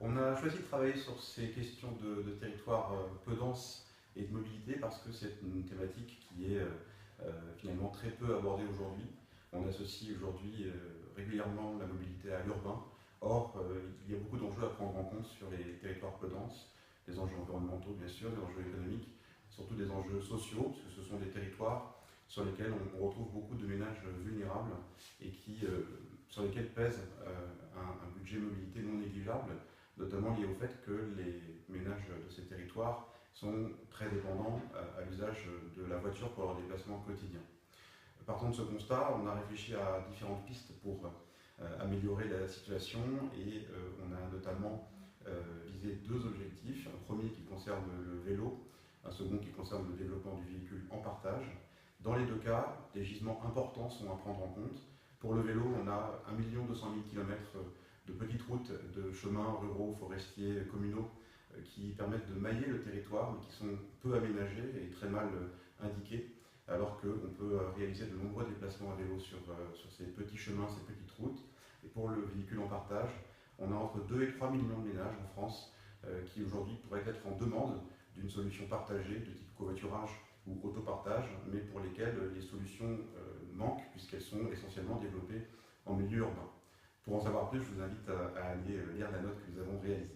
On a choisi de travailler sur ces questions de territoire peu dense et de mobilité parce que c'est une thématique qui est finalement très peu abordée aujourd'hui. On associe aujourd'hui régulièrement la mobilité à l'urbain. Or, il y a beaucoup d'enjeux à prendre en compte sur les territoires peu denses, des enjeux environnementaux bien sûr, des enjeux économiques, surtout des enjeux sociaux, parce que ce sont des territoires sur lesquels on retrouve beaucoup de ménages vulnérables et sur lesquels pèse un budget mobilité non négligeable, notamment lié au fait que les ménages de ces territoires sont très dépendants à l'usage de la voiture pour leur déplacement quotidien. Partant de ce constat, on a réfléchi à différentes pistes pour améliorer la situation et on a notamment visé deux objectifs. Un premier qui concerne le vélo, un second qui concerne le développement du véhicule en partage. Dans les deux cas, des gisements importants sont à prendre en compte. Pour le vélo, on a 1 200 000 km de petites routes, de chemins ruraux, forestiers, communaux qui permettent de mailler le territoire, mais qui sont peu aménagés et très mal indiqués, alors qu'on peut réaliser de nombreux déplacements à vélo sur ces petits chemins, ces petites routes. Et pour le véhicule en partage, on a entre 2 et 3 millions de ménages en France qui aujourd'hui pourraient être en demande d'une solution partagée de type covoiturage ou autopartage, mais pour lesquelles les solutions manquent puisqu'elles sont essentiellement développées en milieu urbain. Pour en savoir plus, je vous invite à aller lire la note que nous avons réalisée.